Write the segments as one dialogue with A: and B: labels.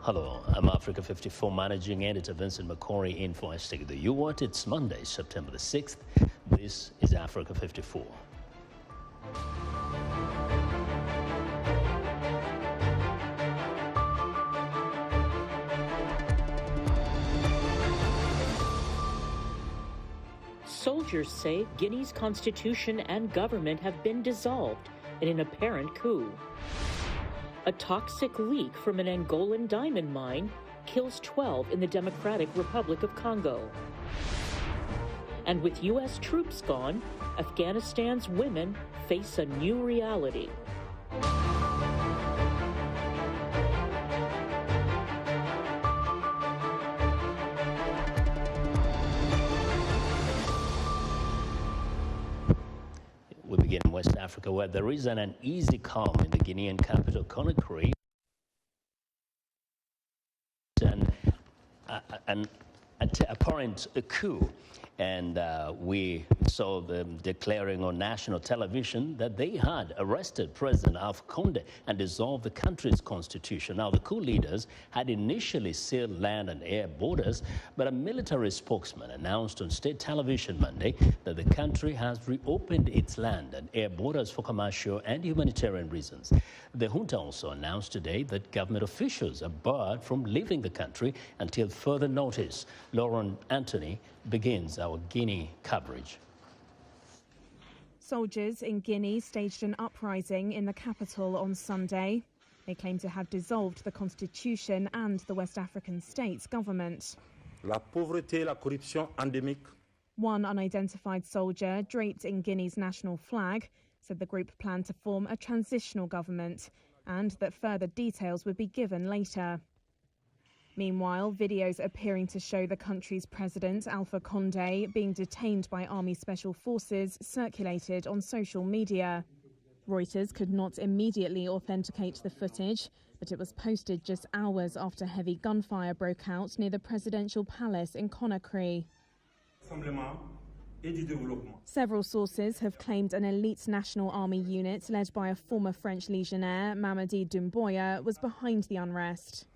A: Hello, I'm Africa 54 Managing Editor Vincent McCory in for Hashtag the U-Word. It's Monday, September the 6th. This is Africa 54.
B: Soldiers say Guinea's constitution and government have been dissolved in an apparent coup. A toxic leak from an Angolan diamond mine kills 12 in the Democratic Republic of Congo. And with U.S. troops gone, Afghanistan's women face a new reality.
A: We begin in West Africa, where there is an uneasy calm in the Guinean capital, Conakry, and an apparent coup. And we saw them declaring on national television that they had arrested President Alpha Conde and dissolved the country's constitution. Now, the coup leaders had initially sealed land and air borders, but a military spokesman announced on state television Monday that the country has reopened its land and air borders for commercial and humanitarian reasons. The junta also announced today that government officials are barred from leaving the country until further notice. Lauren Anthony begins our Guinea coverage.
C: Soldiers in Guinea staged an uprising in the capital on Sunday. They claim to have dissolved the constitution and the West African state's government.
D: La pauvreté, la corruption endémique.
C: One unidentified soldier, draped in Guinea's national flag, said the group planned to form a transitional government and that further details would be given later. Meanwhile, videos appearing to show the country's president, Alpha Conde, being detained by army special forces circulated on social media. Reuters could not immediately authenticate the footage, but it was posted just hours after heavy gunfire broke out near the presidential palace in Conakry. Several sources have claimed an elite National Army unit led by a former French legionnaire, Mamadi Doumbouya, was behind the unrest.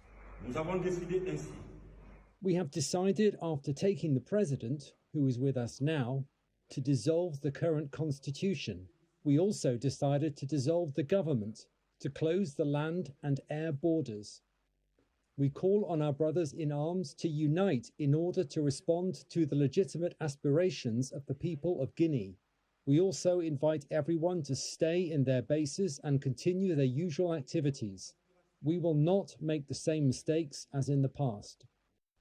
E: We have decided, after taking the president, who is with us now, to dissolve the current constitution. We also decided to dissolve the government, to close the land and air borders. We call on our brothers in arms to unite in order to respond to the legitimate aspirations of the people of Guinea. We also invite everyone to stay in their bases and continue their usual activities. We will not make the same mistakes as in the past.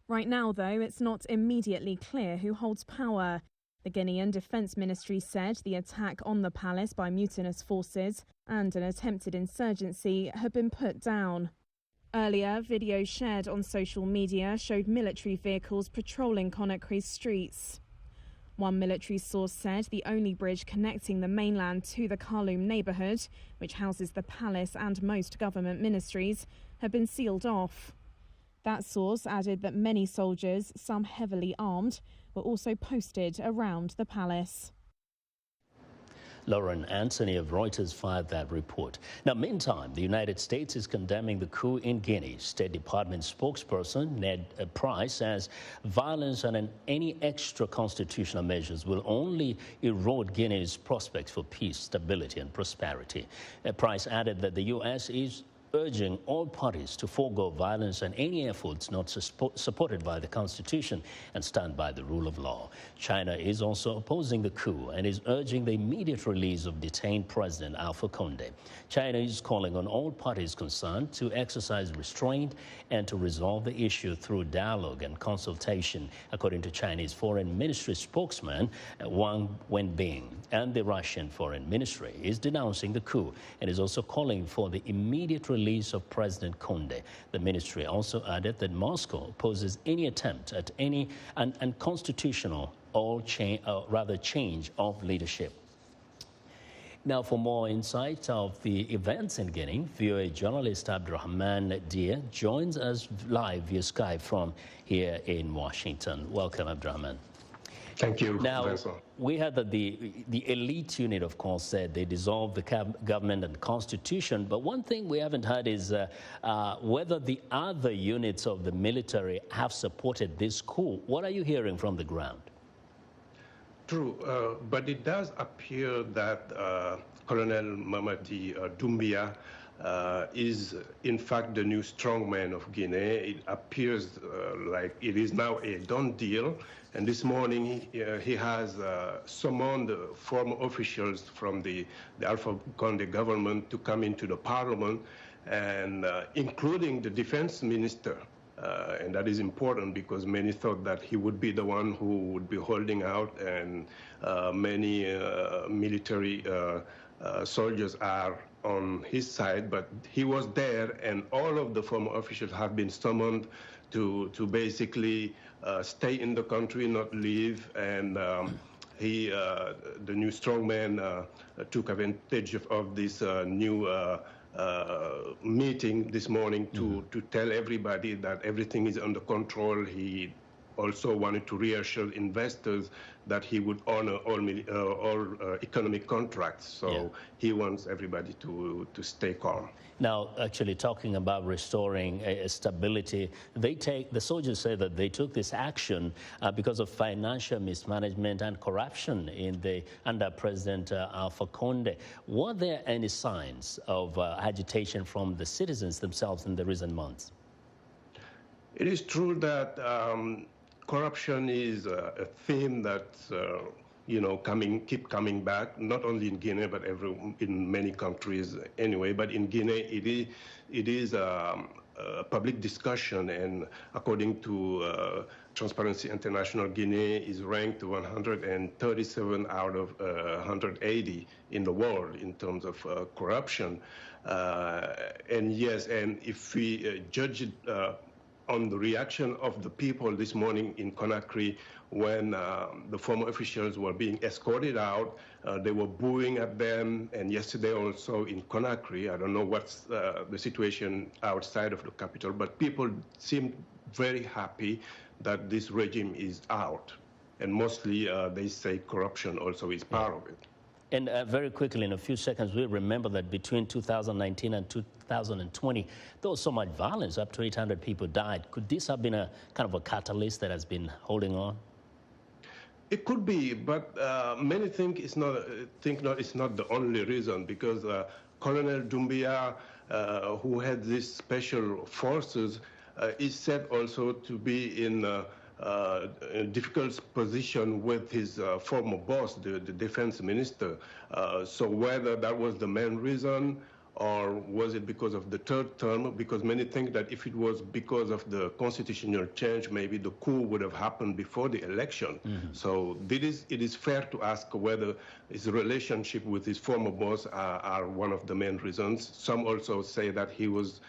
C: Right now, though, it's not immediately clear who holds power. The Guinean Defence Ministry said the attack on the palace by mutinous forces and an attempted insurgency had been put down. Earlier, videos shared on social media showed military vehicles patrolling Conakry's streets. One military source said the only bridge connecting the mainland to the Khartoum neighbourhood, which houses the palace and most government ministries, had been sealed off. That source added that many soldiers, some heavily armed, were also posted around the palace.
A: Lauren Anthony of Reuters fired that report. Now, meantime, the United States is condemning the coup in Guinea. State Department spokesperson Ned Price says violence and any extra constitutional measures will only erode Guinea's prospects for peace, stability, and prosperity. Price added that the U.S. is urging all parties to forego violence and any efforts not supported by the Constitution and stand by the rule of law. China is also opposing the coup and is urging the immediate release of detained President Alpha Conde. China is calling on all parties concerned to exercise restraint and to resolve the issue through dialogue and consultation, according to Chinese Foreign Ministry spokesman Wang Wenbing. And the Russian Foreign Ministry is denouncing the coup and is also calling for the immediate release of President Conde. The ministry also added that Moscow opposes any attempt at any unconstitutional change of leadership. Now, for more insight of the events in Guinea, VOA journalist Abdurrahman Dia joins us live via Skype from here in Washington. Welcome, Abdurrahman.
F: Thank you.
A: Now, we heard that the elite unit, of course, said they dissolved the government and constitution. But one thing we haven't heard is whether the other units of the military have supported this coup. What are you hearing from the ground?
F: True, but it does appear that Colonel Mamadi Doumbia is in fact the new strongman of Guinea. It appears like it is now a done deal. And this morning he has summoned former officials from the Alpha Conde government to come into the parliament, and including the defense minister. And that is important because many thought that he would be the one who would be holding out, and many military soldiers are on his side, but he was there, and all of the former officials have been summoned to basically stay in the country, not leave, and the new strongman took advantage of this new meeting this morning to tell everybody that everything is under control. He also wanted to reassure investors that he would honor all economic contracts. So he wants everybody to stay calm.
A: Now, actually talking about restoring stability, the soldiers say that they took this action because of financial mismanagement and corruption under President Alpha Conde. Were there any signs of agitation from the citizens themselves in the recent months?
F: It is true that corruption is a theme that keep coming back, not only in Guinea but in many countries anyway. But in Guinea, it is a public discussion, and according to Transparency International, Guinea is ranked 137 out of 180 in the world in terms of corruption. And yes, and if we judge it on the reaction of the people this morning in Conakry, when the former officials were being escorted out, they were booing at them. And yesterday also in Conakry, I don't know what's the situation outside of the capital, but people seemed very happy that this regime is out. And mostly they say corruption also is part of it.
A: And very quickly, in a few seconds, we remember that between 2019 and 2020, there was so much violence, up to 800 people died. Could this have been a kind of a catalyst that has been holding on?
F: It could be, but many think it's not the only reason, because Colonel Doumbia, who had these special forces, is said also to be in a difficult position with his former boss, the defense minister. So whether that was the main reason, or was it because of the third term? Because many think that if it was because of the constitutional change, maybe the coup would have happened before the election. So it is fair to ask whether his relationship with his former boss are one of the main reasons. Some also say that he's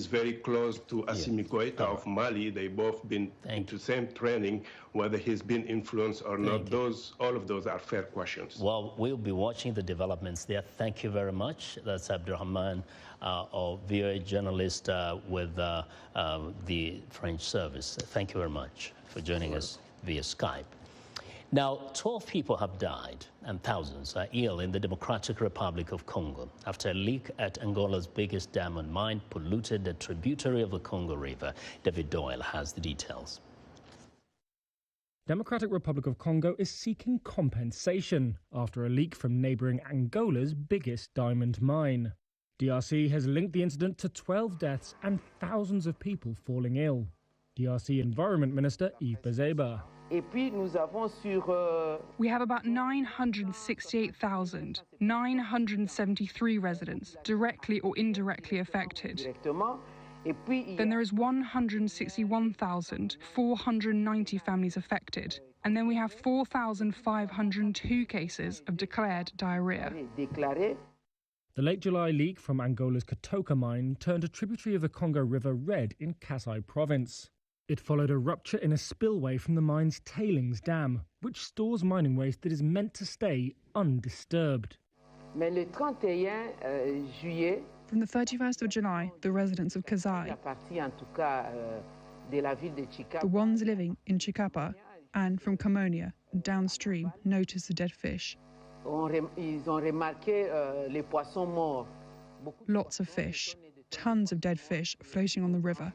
F: very close to Assimi Goïta of Mali. They both been into the same training. Whether he's been influenced or not, all of those are fair questions.
A: Well, we'll be watching the developments there. Thank you very much. That's Abdurrahman, a VOA journalist with the French service. Thank you very much for joining us via Skype. Now, 12 people have died and thousands are ill in the Democratic Republic of Congo after a leak at Angola's biggest diamond mine polluted the tributary of the Congo River. David Doyle has the details.
G: Democratic Republic of Congo is seeking compensation after a leak from neighbouring Angola's biggest diamond mine. DRC has linked the incident to 12 deaths and thousands of people falling ill. DRC Environment Minister Yves Bazeba.
H: We have about 968,973 residents directly or indirectly affected. Then there is 161,490 families affected. And then we have 4,502 cases of declared diarrhea.
G: The late July leak from Angola's Katoka mine turned a tributary of the Congo River red in Kasai province. It followed a rupture in a spillway from the mine's tailings dam, which stores mining waste that is meant to stay undisturbed.
H: From the 31st of July, the residents of Kasai, the ones living in Chikapa, and from Kamonia, downstream noticed the dead fish. Lots of fish, tons of dead fish floating on the river.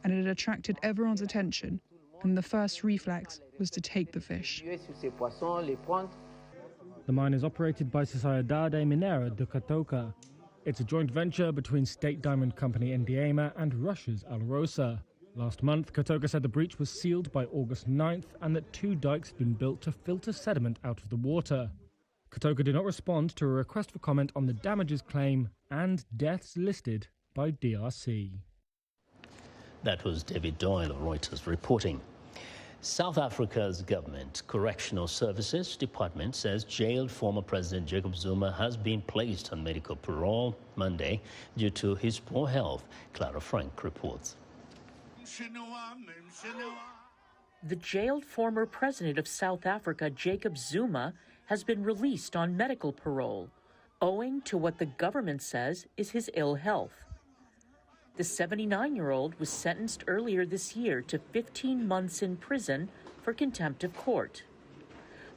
H: And it had attracted everyone's attention, and the first reflex was to take the fish.
G: The mine is operated by Sociedade Minera de Catoca. It's a joint venture between State Diamond Company Ndiema and Russia's Alrosa. Last month, Catoca said the breach was sealed by August 9th and that 2 dikes had been built to filter sediment out of the water. Catoca did not respond to a request for comment on the damages claim and deaths listed by DRC.
A: That was David Doyle of Reuters reporting. South Africa's government correctional services department says jailed former President Jacob Zuma has been placed on medical parole Monday due to his poor health. Clara Frank reports.
B: The jailed former president of South Africa, Jacob Zuma, has been released on medical parole, owing to what the government says is his ill health. The 79-year-old was sentenced earlier this year to 15 months in prison for contempt of court.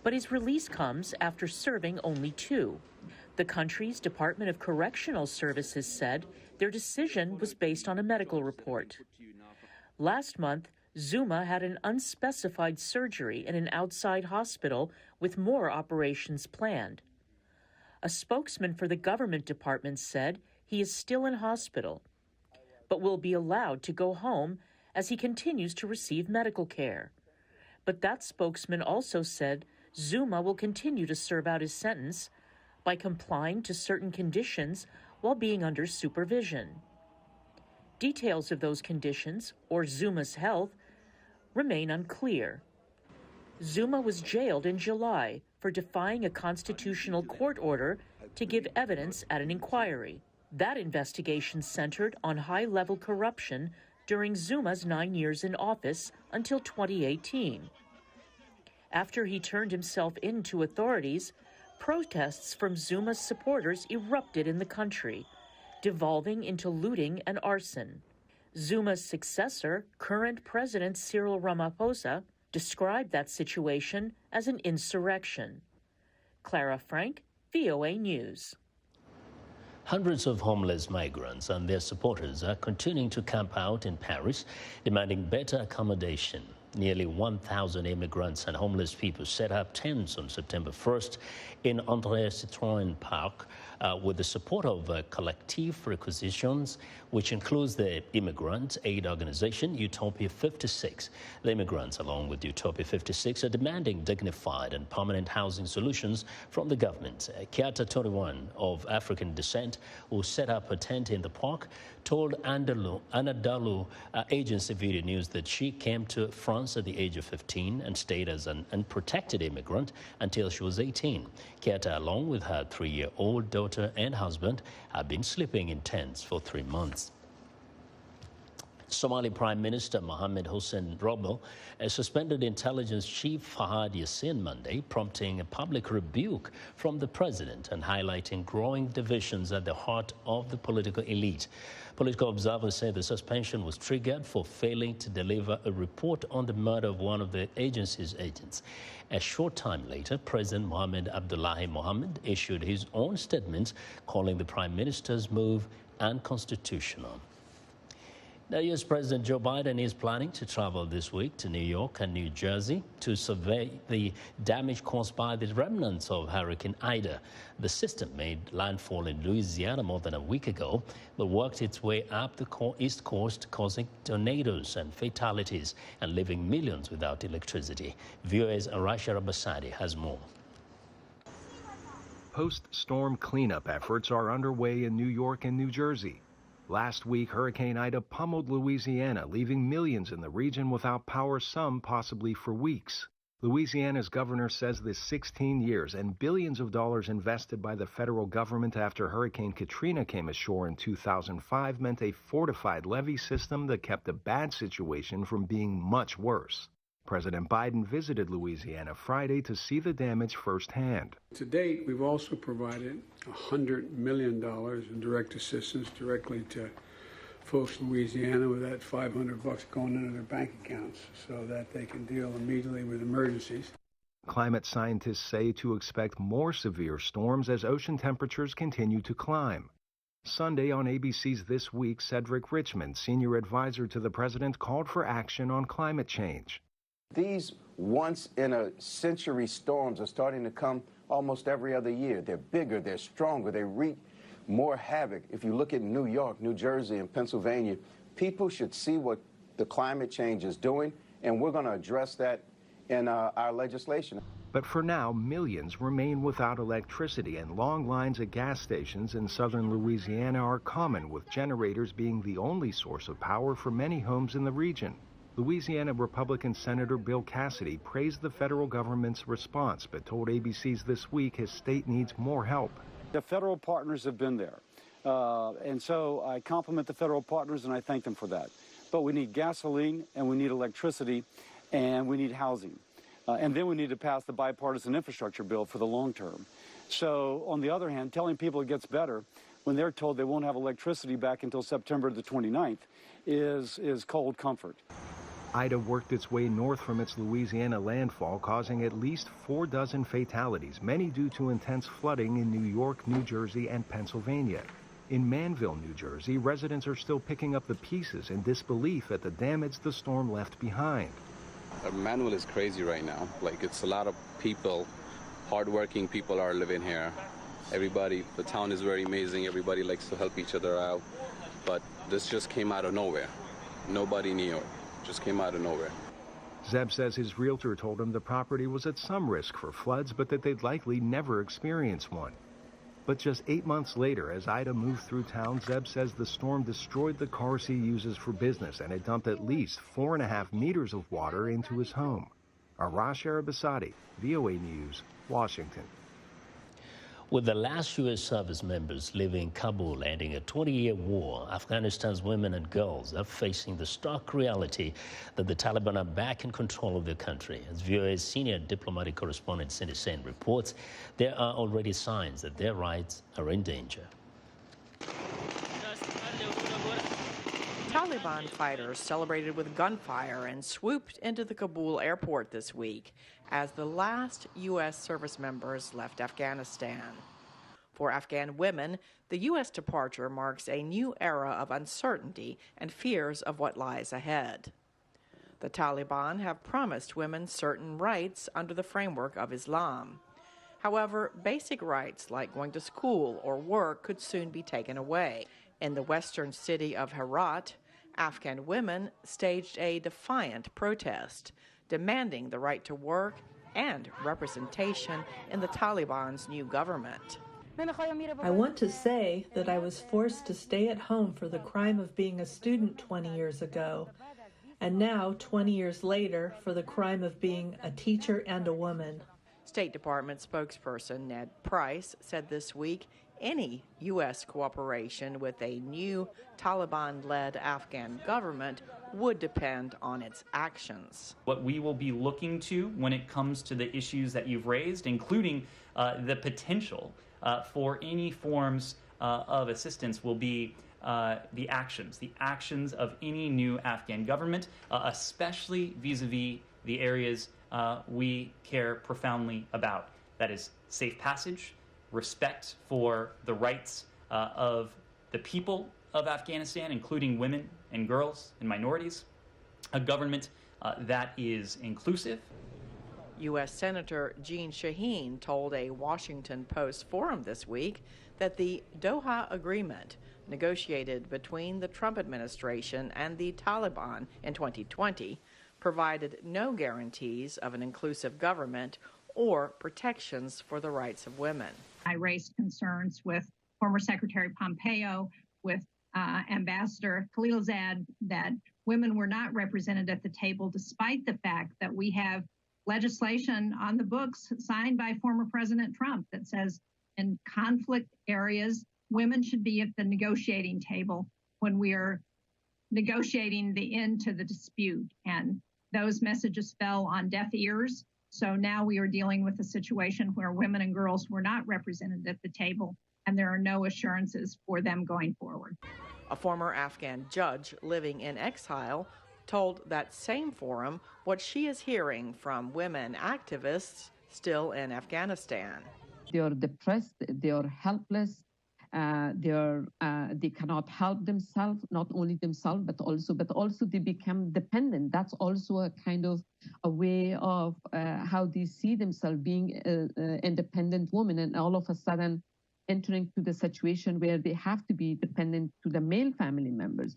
B: But his release comes after serving only 2. The country's Department of Correctional Services said their decision was based on a medical report. Last month, Zuma had an unspecified surgery in an outside hospital with more operations planned. A spokesman for the government department said he is still in hospital, but will be allowed to go home as he continues to receive medical care. But that spokesman also said Zuma will continue to serve out his sentence by complying to certain conditions while being under supervision. Details of those conditions, or Zuma's health, remain unclear. Zuma was jailed in July for defying a constitutional court order to give evidence at an inquiry. That investigation centered on high-level corruption during Zuma's 9 years in office until 2018. After he turned himself in to authorities, protests from Zuma's supporters erupted in the country, devolving into looting and arson. Zuma's successor, current President Cyril Ramaphosa, described that situation as an insurrection. Clara Frank, VOA News.
A: Hundreds of homeless migrants and their supporters are continuing to camp out in Paris, demanding better accommodation. Nearly 1,000 immigrants and homeless people set up tents on September 1st in André Citroën Park with the support of Collectif Requisitions, which includes the immigrant aid organization Utopia 56. The immigrants, along with Utopia 56, are demanding dignified and permanent housing solutions from the government. Kiata 21 of African descent, who set up a tent in the park, told Anadolu agency Video News that she came to France at the age of 15 and stayed as an unprotected immigrant until she was 18. Kiata, along with her 3-year-old daughter and husband, have been sleeping in tents for 3 months. Somali Prime Minister Mohamed Hussein Roble suspended intelligence chief Fahad Yassin Monday, prompting a public rebuke from the president and highlighting growing divisions at the heart of the political elite. Political observers say the suspension was triggered for failing to deliver a report on the murder of one of the agency's agents. A short time later, President Mohamed Abdullahi Mohamed issued his own statement calling the Prime Minister's move unconstitutional. Now, U.S. President Joe Biden is planning to travel this week to New York and New Jersey to survey the damage caused by the remnants of Hurricane Ida. The system made landfall in Louisiana more than a week ago, but worked its way up the East Coast, causing tornadoes and fatalities and leaving millions without electricity. VOA's Arasha Rabasadi has more.
I: Post-storm cleanup efforts are underway in New York and New Jersey. Last week, Hurricane Ida pummeled Louisiana, leaving millions in the region without power, some possibly for weeks. Louisiana's governor says the 16 years and billions of dollars invested by the federal government after Hurricane Katrina came ashore in 2005 meant a fortified levee system that kept a bad situation from being much worse. President Biden visited Louisiana Friday to see the damage firsthand.
J: To date, we've also provided $100 million in direct assistance directly to folks in Louisiana with that $500 going into their bank accounts so that they can deal immediately with emergencies.
I: Climate scientists say to expect more severe storms as ocean temperatures continue to climb. Sunday on ABC's This Week, Cedric Richmond, senior advisor to the president, called for action on climate change.
K: These once-in-a-century storms are starting to come almost every other year. They're bigger, they're stronger, they wreak more havoc. If you look at New York, New Jersey, and Pennsylvania, people should see what the climate change is doing, and we're going to address that in our legislation.
I: But for now, millions remain without electricity, and long lines at gas stations in southern Louisiana are common, with generators being the only source of power for many homes in the region. Louisiana Republican Senator Bill Cassidy praised the federal government's response, but told ABC's This Week his state needs more help.
L: The federal partners have been there, and so I compliment the federal partners and I thank them for that. But we need gasoline, and we need electricity, and we need housing. And then we need to pass the bipartisan infrastructure bill for the long term. So, on the other hand, telling people it gets better when they're told they won't have electricity back until September the 29th is cold comfort.
I: Ida worked its way north from its Louisiana landfall, causing at least 4 dozen fatalities, many due to intense flooding in New York, New Jersey, and Pennsylvania. In Manville, New Jersey, residents are still picking up the pieces in disbelief at the damage the storm left behind.
M: Manuel is crazy right now. Like, it's a lot of people, hardworking people are living here. Everybody, the town is very amazing. Everybody likes to help each other out. But this just came out of nowhere. Nobody knew it. Just came out of nowhere.
I: Zeb says his realtor told him the property was at some risk for floods, but that they'd likely never experience one. But just 8 months later, as Ida moved through town, Zeb says the storm destroyed the cars he uses for business, and it dumped at least 4.5 meters of water into his home. Arash Arabasadi, VOA News, Washington.
A: With the last U.S. service members leaving Kabul ending a 20-year war, Afghanistan's women and girls are facing the stark reality that the Taliban are back in control of their country. As VOA's senior diplomatic correspondent Cindy Sen reports, there are already signs that their rights are in danger.
N: Taliban fighters celebrated with gunfire and swooped into the Kabul airport this week as the last U.S. service members left Afghanistan. For Afghan women, the U.S. departure marks a new era of uncertainty and fears of what lies ahead. The Taliban have promised women certain rights under the framework of Islam. However, basic rights like going to school or work could soon be taken away. In the western city of Herat, Afghan women staged a defiant protest, demanding the right to work and representation in the Taliban's new government.
O: I want to say that I was forced to stay at home for the crime of being a student 20 years ago, and now, 20 years later, for the crime of being a teacher and a woman.
N: State Department spokesperson Ned Price said this week any U.S. cooperation with a new Taliban-led Afghan government would depend on its actions.
P: What we will be looking to when it comes to the issues that you've raised, including the potential for any forms of assistance, will be the actions of any new Afghan government, especially vis-a-vis the areas we care profoundly about. That is safe passage, respect for the rights of the people of Afghanistan, including women and girls and minorities, a government that is inclusive.
N: U.S. Senator Jeanne Shaheen told a Washington Post forum this week that the Doha Agreement, negotiated between the Trump administration and the Taliban in 2020, provided no guarantees of an inclusive government or protections for the rights of women.
Q: I raised concerns with former Secretary Pompeo, with Ambassador Khalilzad, that women were not represented at the table, despite the fact that we have legislation on the books signed by former President Trump that says in conflict areas, women should be at the negotiating table when we are negotiating the end to the dispute. And those messages fell on deaf ears. So now we are dealing with a situation where women and girls were not represented at the table, and there are no assurances for them going forward.
N: A former Afghan judge living in exile told that same forum what she is hearing from women activists still in Afghanistan.
R: They are depressed, they are helpless, they cannot help themselves, not only themselves, but also they become dependent. That's also a kind of a way of how they see themselves being an independent woman, and all of a sudden entering to the situation where they have to be dependent to the male family members.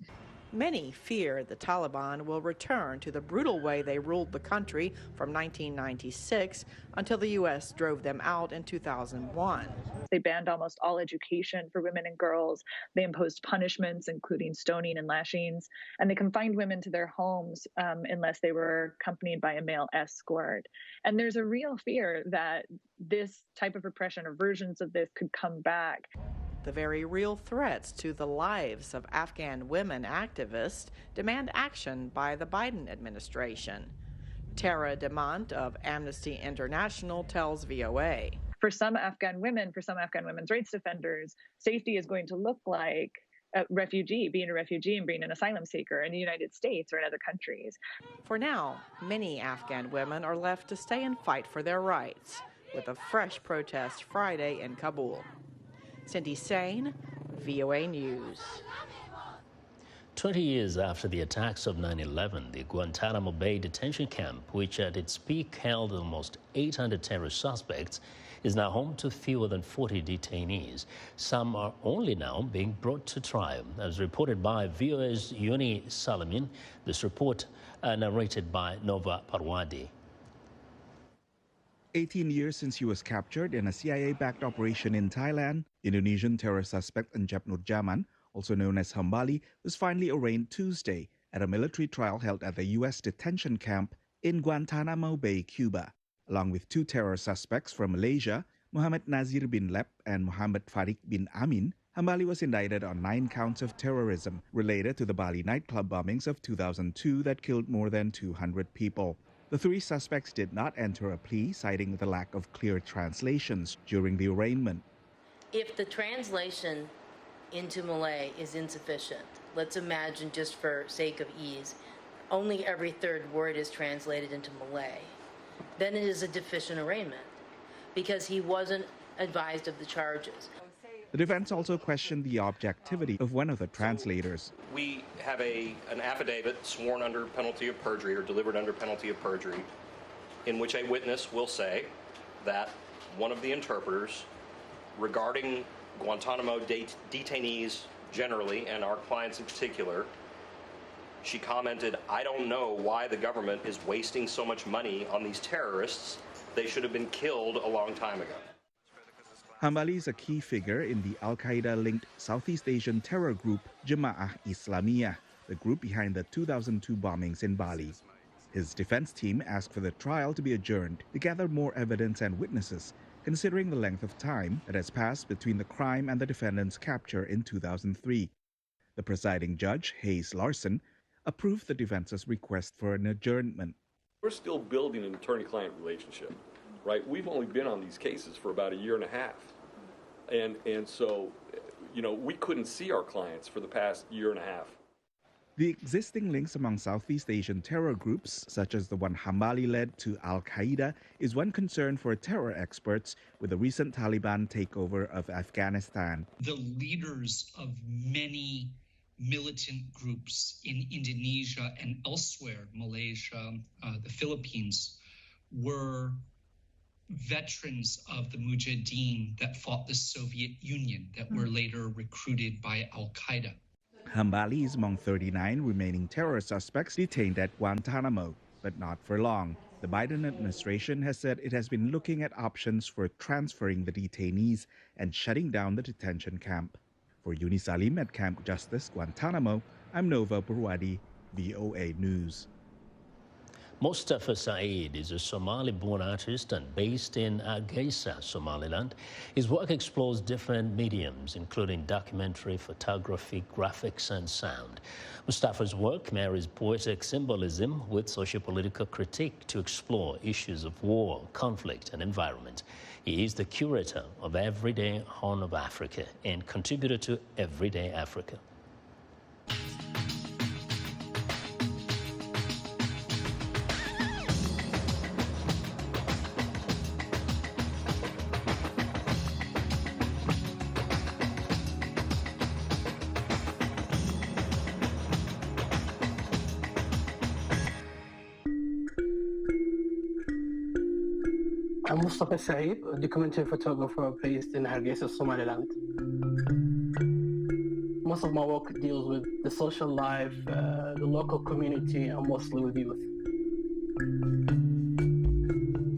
N: Many fear the Taliban will return to the brutal way they ruled the country from 1996 until the U.S. drove them out in 2001.
S: They banned almost all education for women and girls. They imposed punishments, including stoning and lashings, and they confined women to their homes unless they were accompanied by a male escort. And there's a real fear that this type of repression or versions of this could come back.
N: The very real threats to the lives of Afghan women activists demand action by the Biden administration. Tara DeMont of Amnesty International tells VOA.
S: For some Afghan women, for some Afghan women's rights defenders, safety is going to look like a refugee, being a refugee and being an asylum seeker in the United States or in other countries.
N: For now, many Afghan women are left to stay and fight for their rights, with a fresh protest Friday in Kabul. Cindy Sain, VOA News.
A: 20 years after the attacks of 9/11, the Guantanamo Bay detention camp, which at its peak held almost 800 terrorist suspects, is now home to fewer than 40 detainees. Some are only now being brought to trial, as reported by VOA's Yuni Salamin. This report narrated by Nova Parwadi.
T: 18 years since he was captured in a CIA-backed operation in Thailand, Indonesian terror suspect Anjab Nurjaman, also known as Hambali, was finally arraigned Tuesday at a military trial held at the U.S. detention camp in Guantanamo Bay, Cuba. Along with two terror suspects from Malaysia, Muhammad Nazir bin Lep and Muhammad Farid bin Amin, Hambali was indicted on 9 counts of terrorism related to the Bali nightclub bombings of 2002 that killed more than 200 people. The 3 suspects did not enter a plea, citing the lack of clear translations during the arraignment.
U: If the translation into Malay is insufficient, let's imagine, just for sake of ease, only every 3rd word is translated into Malay, then it is a deficient arraignment because he wasn't advised of the charges.
T: The defense also questioned the objectivity of one of the translators.
V: We have an affidavit sworn under penalty of perjury or delivered under penalty of perjury in which a witness will say that one of the interpreters regarding Guantanamo detainees generally and our clients in particular, she commented, "I don't know why the government is wasting so much money on these terrorists. They should have been killed a long time ago."
T: Hambali is a key figure in the Al-Qaeda-linked Southeast Asian terror group Jama'ah Islamiyah, the group behind the 2002 bombings in Bali. His defense team asked for the trial to be adjourned to gather more evidence and witnesses, considering the length of time that has passed between the crime and the defendant's capture in 2003. The presiding judge, Hayes Larson, approved the defense's request for an adjournment.
W: We're still building an attorney-client relationship, right? We've only been on these cases for about a year and a half. And so, we couldn't see our clients for the past year and a half.
T: The existing links among Southeast Asian terror groups, such as the one Hambali led to Al-Qaeda, is one concern for terror experts with the recent Taliban takeover of Afghanistan.
X: The leaders of many militant groups in Indonesia and elsewhere, Malaysia, the Philippines, were veterans of the Mujahideen that fought the Soviet Union that were later recruited by Al-Qaeda.
T: Hambali is among 39 remaining terror suspects detained at Guantanamo, but not for long. The Biden administration has said it has been looking at options for transferring the detainees and shutting down the detention camp. For Yuni Salim at Camp Justice Guantanamo, I'm Nova Burwadi, VOA News.
A: Mostafa Saeed is a Somali-born artist and based in Hargeisa, Somaliland. His work explores different mediums, including documentary, photography, graphics, and sound. Mustafa's work marries poetic symbolism with socio-political critique to explore issues of war, conflict, and environment. He is the curator of Everyday Horn of Africa and contributor to Everyday Africa.
C: I'm Mostafa Saeed, a documentary photographer based in Hargeisa, Somaliland. Most of my work deals with the social life, the local community, and mostly with youth.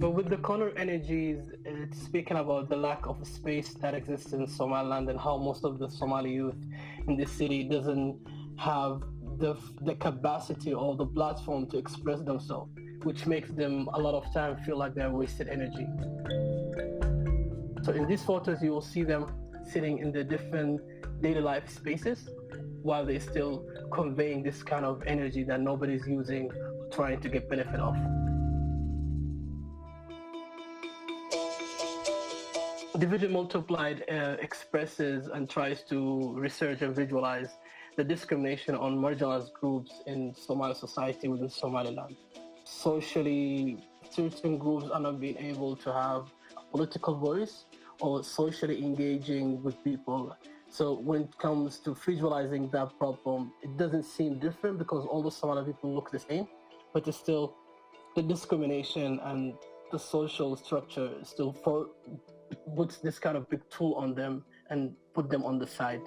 C: But with the color energies, it's speaking about the lack of space that exists in Somaliland and how most of the Somali youth in this city doesn't have the capacity or the platform to express themselves, which makes them a lot of time feel like they're wasted energy. So in these photos, you will see them sitting in the different daily life spaces while they're still conveying this kind of energy that nobody's using or trying to get benefit of. The video multiplied expresses and tries to research and visualize the discrimination on marginalized groups in Somali society within Somaliland. Socially, certain groups are not being able to have a political voice or socially engaging with people. So when it comes to visualizing that problem, it doesn't seem different because all the Somali people look the same, but it's still the discrimination and the social structure still puts this kind of big tool on them and put them on the side.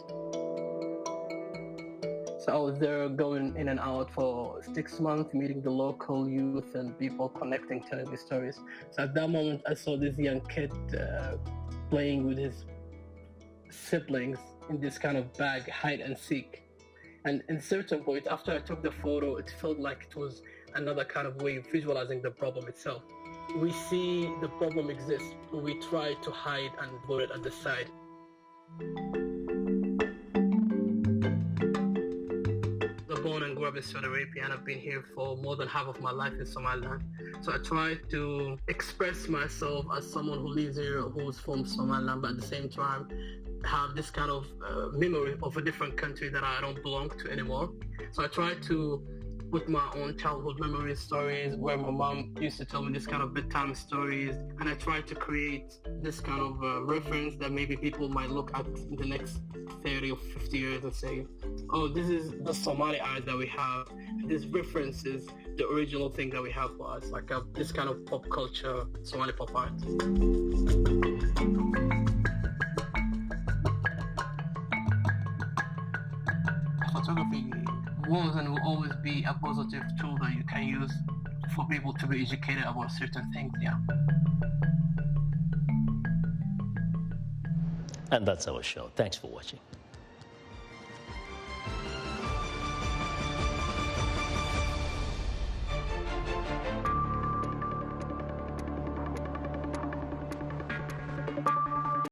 C: So I was there going in and out for 6 months, meeting the local youth and people, connecting, telling these stories. So at that moment, I saw this young kid playing with his siblings in this kind of bag, hide and seek. And in certain point, after I took the photo, it felt like it was another kind of way of visualizing the problem itself. We see the problem exists, but we try to hide and put it at the side. Born and grew up in Saudi Arabia, and I've been here for more than half of my life in Somaliland. So I try to express myself as someone who lives here, who's from Somaliland, but at the same time have this kind of memory of a different country that I don't belong to anymore. So I try to put my own childhood memory stories where my mom used to tell me this kind of bedtime stories, and I try to create this kind of reference that maybe people might look at in the next 30 or 50 years and say, oh, this is the Somali eyes that we have. This reference is the original thing that we have for us, like this kind of pop culture, Somali pop art. Photography was and will always be a positive tool that you can use for people to be educated about certain things, yeah.
A: And that's our show. Thanks for watching.